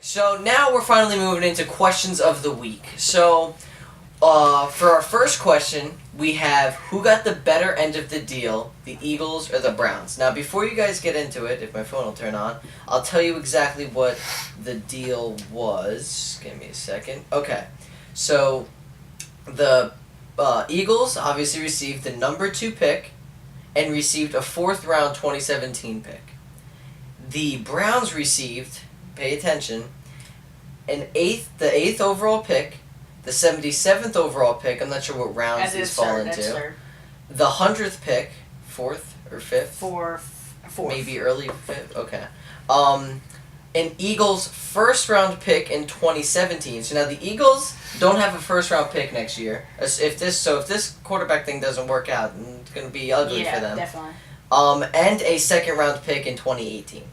So now we're finally moving into questions of the week. So, for our first question, we have who got the better end of the deal, the Eagles or the Browns? Now, before you guys get into it, if my phone will turn on, I'll tell you exactly what the deal was. Give me a second. Okay. So, the Eagles obviously received the number 2 pick and received a 4th round 2017 pick. The Browns received, pay attention, the 8th overall pick, the 77th overall pick, I'm not sure what rounds these fall into, the 100th pick, 4th or 5th? 4th. Maybe early 5th, okay. An Eagles first round pick in 2017. So now the Eagles don't have a first round pick next year. If this quarterback thing doesn't work out, it's going to be ugly for them. Yeah, definitely. And a second round pick in 2018.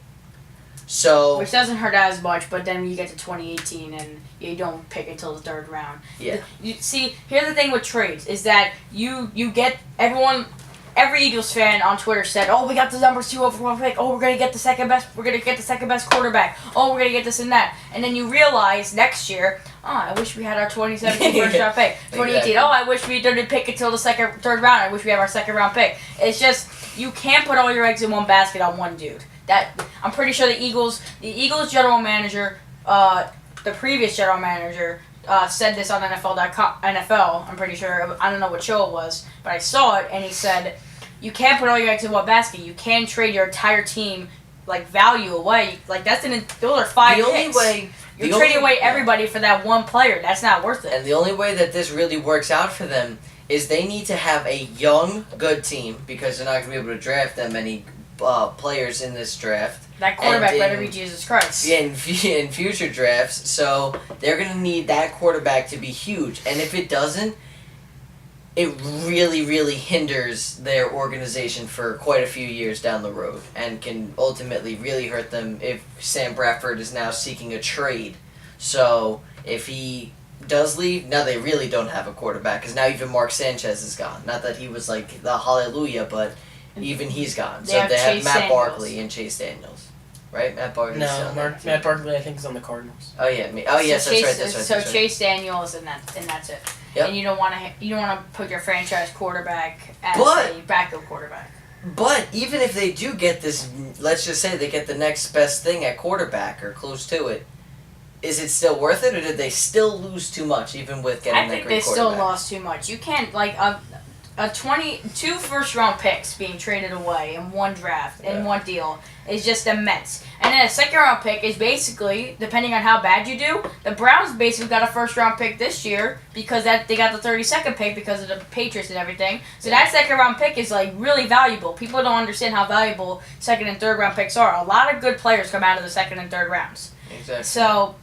So, which doesn't hurt as much, but then you get to 2018 and you don't pick until the 3rd round. Yeah. See, here's the thing with trades is that you get every Eagles fan on Twitter said, "Oh, we got the number 2 overall pick. Oh, we're gonna get the second best quarterback. Oh, we're gonna get this and that." And then you realize next year, "Oh, I wish we had our 2017 first round pick." 2018, exactly. "Oh, I wish we didn't pick until the 3rd round. I wish we had our 2nd round pick." It's just you can't put all your eggs in one basket on one dude. I'm pretty sure the Eagles general manager, the previous general manager, said this on NFL. I'm pretty sure. I don't know what show it was, but I saw it, and he said, "You can't put all your eggs in one basket. You can trade your entire team value away. Those are 5 picks. Only way you're trading away everybody for that one player. That's not worth it." And the only way that this really works out for them is they need to have a young, good team because they're not going to be able to draft that many players in this draft. That quarterback better be Jesus Christ. Yeah, in future drafts. So they're going to need that quarterback to be huge. And if it doesn't, it really, really hinders their organization for quite a few years down the road and can ultimately really hurt them if Sam Bradford is now seeking a trade. So if he does leave, now they really don't have a quarterback because now even Mark Sanchez is gone. Not that he was the hallelujah, but even he's gone. So they have Matt Barkley and Chase Daniels. Right? Matt Barkley. No, Matt Barkley I think is on the Cardinals. Oh yeah, yes, that's right. Chase Daniels and that's it. Yep. And you don't want to put your franchise quarterback as a backup quarterback. But even if they do get this, let's just say they get the next best thing at quarterback or close to it, is it still worth it, or did they still lose too much even with getting that great quarterback? I think they still lost too much. You can't two first round picks being traded away in one draft in one deal is just immense. And then a 2nd round pick is basically, depending on how bad you do, the Browns basically got a 1st round pick this year because they got the 32nd pick because of the Patriots and everything. So that 2nd round pick is really valuable. People don't understand how valuable 2nd and 3rd round picks are. A lot of good players come out of the 2nd and 3rd rounds. Exactly. So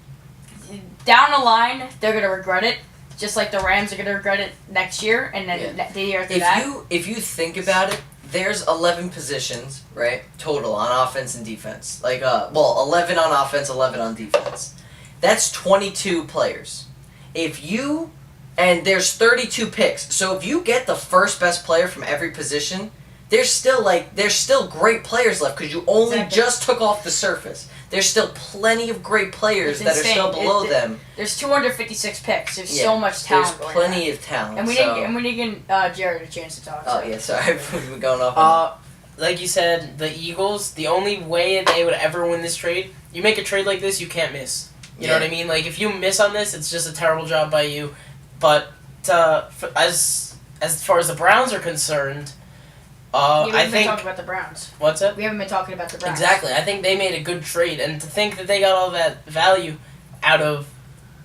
down the line, they're gonna regret it. Just like the Rams are going to regret it next year, and then the year after that. If you think about it, there's 11 positions, right, total on offense and defense. 11 on offense, 11 on defense. That's 22 players. And there's 32 picks. So if you get the first best player from every position, there's still great players left because you only just took off the surface. There's still plenty of great players that are still below them. There's 256 picks. There's so much talent. There's plenty of talent. And we didn't give Jared a chance to talk. Oh, yeah, sorry. We've been going off. Like you said, the Eagles, the only way they would ever win this trade, you make a trade like this, you can't miss. You know what I mean? If you miss on this, it's just a terrible job by you. But as far as the Browns are concerned, we haven't been talking about the Browns. What's that? We haven't been talking about the Browns. Exactly. I think they made a good trade, and to think that they got all that value out of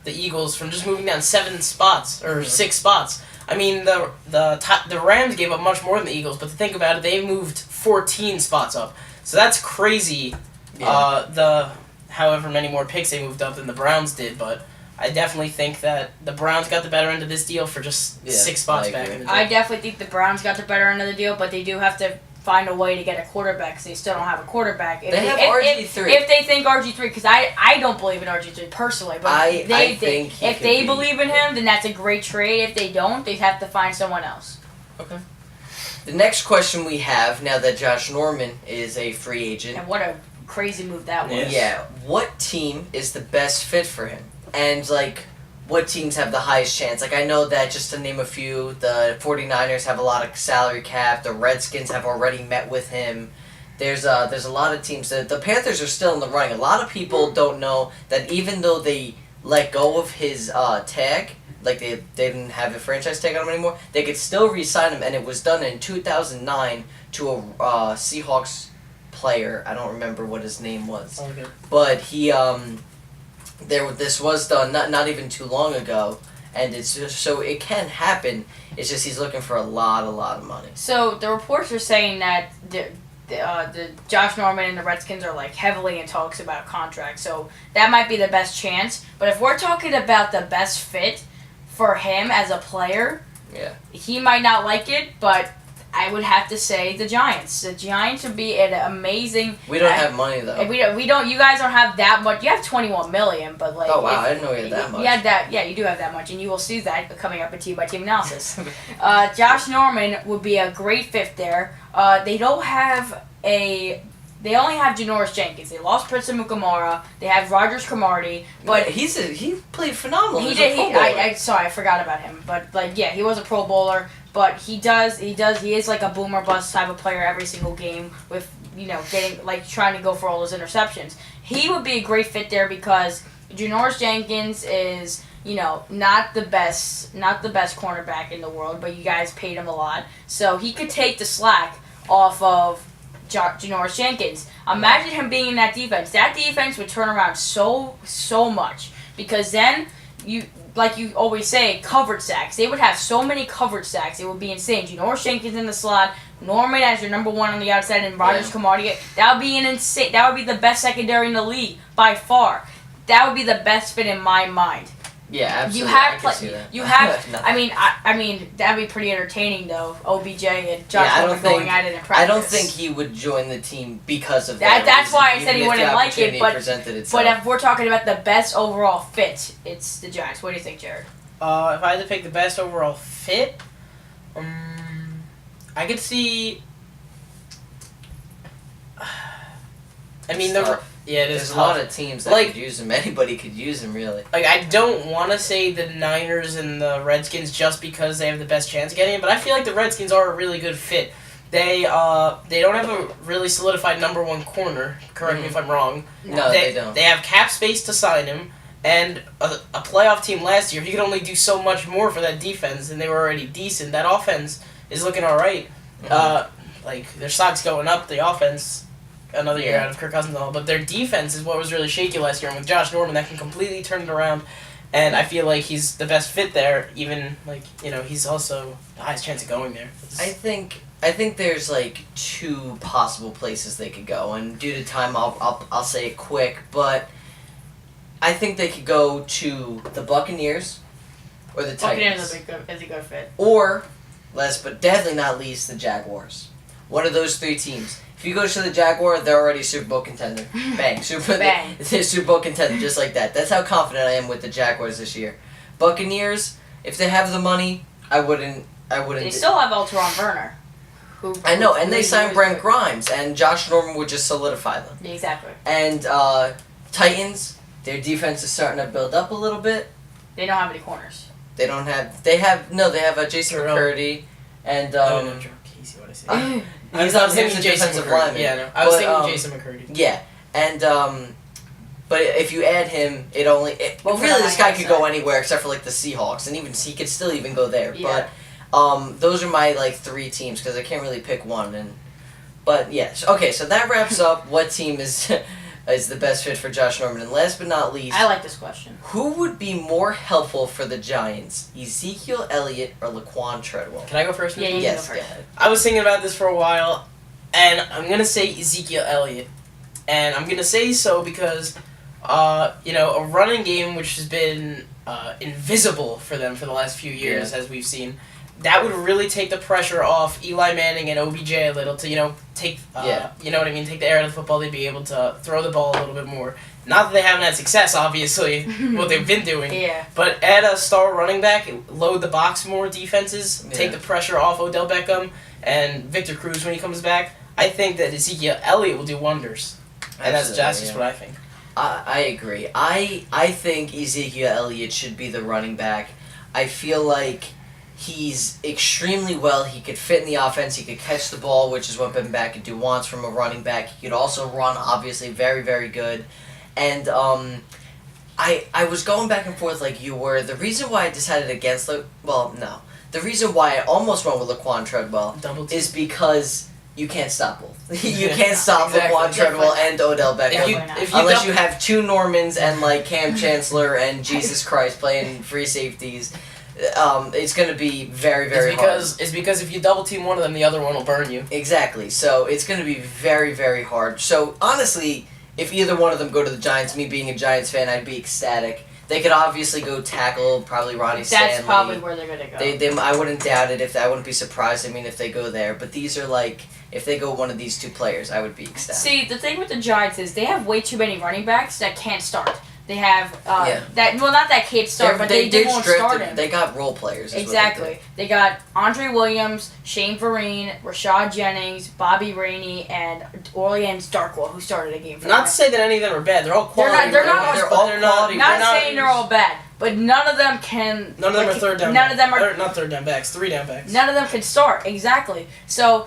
the Eagles from just moving down 7 spots or 6 spots. I mean, the Rams gave up much more than the Eagles, but to think about it, they moved 14 spots up. So that's crazy. Yeah. However many more picks they moved up than the Browns did, but I definitely think that the Browns got the better end of this deal for just 6 spots back in the day. I definitely think the Browns got the better end of the deal, but they do have to find a way to get a quarterback because they still don't have a quarterback. They have RG3. If they think RG3, because I don't believe in RG3 personally, but if they believe in him, then that's a great trade. If they don't, they have to find someone else. Okay. The next question we have, now that Josh Norman is a free agent. And what a crazy move that was. Yes. Yeah. What team is the best fit for him? And, like, what teams have the highest chance? Like, I know that, just to name a few, the 49ers have a lot of salary cap. The Redskins have already met with him. There's a lot of teams. The Panthers are still in the running. A lot of people don't know that even though they let go of his tag, like they didn't have a franchise tag on him anymore, they could still re-sign him, and it was done in 2009 to a Seahawks player. I don't remember what his name was, Okay. but he this was done not even too long ago, and it's just, so it can happen. It's just he's looking for a lot of money. So the reports are saying that the Josh Norman and the Redskins are like heavily in talks about contracts, so that might be the best chance. But if we're talking about the best fit for him as a player, Yeah. he might not like it, but I would have to say the Giants. The Giants would be an amazing. We don't have money though. We don't. You guys don't have that much. You have $21 million, but like. Oh wow, I didn't know we had that much. You had that. Yeah, you do have that much, and you will see that coming up in team by team analysis. Josh Norman would be a great fit there. They don't have a. They only have Janoris Jenkins. They lost Princeton Mukamara. They have Rogers Cromartie, but he played phenomenal. he He's did. a Pro Bowler. Sorry, I forgot about him. But like, yeah, he was a Pro Bowler. But he is like a boomer bust type of player every single game with, getting, like, trying to go for all those interceptions. He would be a great fit there because Janoris Jenkins is, not the best cornerback in the world, but you guys paid him a lot. So he could take the slack off of Janoris Jenkins. Imagine him being in that defense. That defense would turn around so much because then like you always say, covered sacks. They would have so many covered sacks. It would be insane. Janoris Jenkins in the slot, Norman as your number one on the outside, and Rogers Cromartie. That would be insane. That would be the best secondary in the league by far. That would be the best fit in my mind. Yeah, absolutely. You have. I mean, that'd be pretty entertaining though. OBJ and Josh Norman going at it in practice. I don't think he would join the team because of that. That's reason, why I said he wouldn't like it. But if if we're talking about the best overall fit, it's the Giants. What do you think, Jared? If I had to pick the best overall fit, I could see. I mean, there's a lot of teams that could use him. Anybody could use him, really. Like, I don't want to say the Niners and the Redskins just because they have the best chance of getting it, but I feel like the Redskins are a really good fit. They don't have a really solidified number one corner. Correct me if I'm wrong. No, they don't. They have cap space to sign him, and a playoff team last year, he could only do so much more for that defense, and they were already decent. That offense is looking all right. Like, their stock's going up, the offense. Another year out of Kirk Cousins and all, but their defense is what was really shaky last year, and with Josh Norman, that can completely turn it around, and I feel like he's the best fit there, even, he's also the highest chance of going there. I think there's, two possible places they could go, and due to time, I'll say it quick, but I think they could go to the Buccaneers or the Titans. Buccaneers is a good fit. Or, last but definitely not least, the Jaguars. One of those three teams. If you go to the Jaguar, they're already a Super Bowl contender. Bang. They're Super Bowl contender, just like that. That's how confident I am with the Jaguars this year. Buccaneers, if they have the money, I wouldn't. They still have Alteron Werner. I know, and they signed Brent Grimes, and Josh Norman would just solidify them. Exactly. And Titans, their defense is starting to build up a little bit. They don't have any corners. They have Jason McCurdy, and Casey, what I say? I was thinking defensive lineman. Yeah, no. I was thinking Jason McCurdy. Yeah, and but if you add him, really this guy could go anywhere except for the Seahawks, and even he could still even go there. Yeah. But those are my three teams because I can't really pick one. But yes, okay. So that wraps up what team is the best fit for Josh Norman. And last but not least, I like this question. Who would be more helpful for the Giants, Ezekiel Elliott or Laquan Treadwell? Can I go first? Yeah, Yes, go go first. ahead. I was thinking about this for a while, and I'm going to say Ezekiel Elliott. And I'm going to say so because, a running game which has been invisible for them for the last few years, as we've seen, that would really take the pressure off Eli Manning and OBJ a little to, take, take the air out of the football. They'd be able to throw the ball a little bit more. Not that they haven't had success, obviously, what they've been doing. Yeah. But add a star running back, load the box more defenses, take the pressure off Odell Beckham and Victor Cruz when he comes back. I think that Ezekiel Elliott will do wonders. And that's Absolutely, just what I think. I agree. I think Ezekiel Elliott should be the running back. I feel like he's extremely well. He could fit in the offense. He could catch the ball, which is what Ben McAdoo wants from a running back. He could also run, obviously, very, very good. And I was going back and forth like you were. The reason why I decided against the reason why I almost went with Laquan Treadwell is because you can't stop both. You can't stop Laquan Treadwell and Odell Beckham. Unless you have two Normans and like Cam Chancellor and Jesus Christ playing free safeties. It's going to be very, very hard. It's because if you double team one of them, the other one will burn you. Exactly. So it's going to be very, very hard. So honestly, if either one of them go to the Giants, me being a Giants fan, I'd be ecstatic. They could obviously go tackle probably Ronnie Stanley. That's probably where they're gonna go. I wouldn't doubt it. I wouldn't be surprised. I mean, if they go there, but these are like if they go one of these two players, I would be ecstatic. See, the thing with the Giants is they have way too many running backs that can't start. They have not that can't start, but they won't start him. They got role players. Exactly. They got Andre Williams, Shane Vereen, Rashad Jennings, Bobby Rainey, and Orleans Darkwa, who started a game for them. Not to say that any of them are bad. They're all quality. They're not quality. Not saying they're all bad, but none of them can. None of them are third down. None of them are not third down backs. 3 down backs. None of them can start. Exactly. So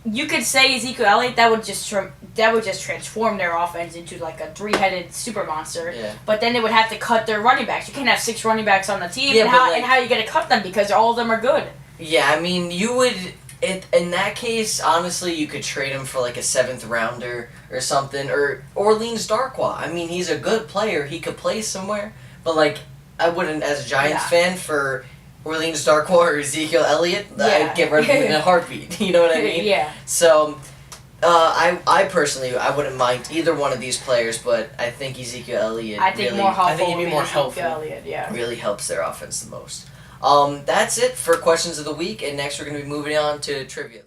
you could say Ezekiel Elliott, that would just transform their offense into like a 3-headed super monster. Yeah. But then they would have to cut their running backs. You can't have 6 running backs on the team. Yeah, and how are you going to cut them because all of them are good? Yeah, I mean, you would. In that case, honestly, you could trade him for like a 7th rounder or something, or Orleans Darkwa. I mean, he's a good player. He could play somewhere, but like, I wouldn't, as a Giants fan, for Orleans Darkwa or Ezekiel Elliott, I'd get rid of him in a heartbeat. You know what I mean? Yeah. So, I personally, I wouldn't mind either one of these players, but I think Ezekiel Elliott really helps their offense the most. That's it for questions of the week, and next we're going to be moving on to trivia.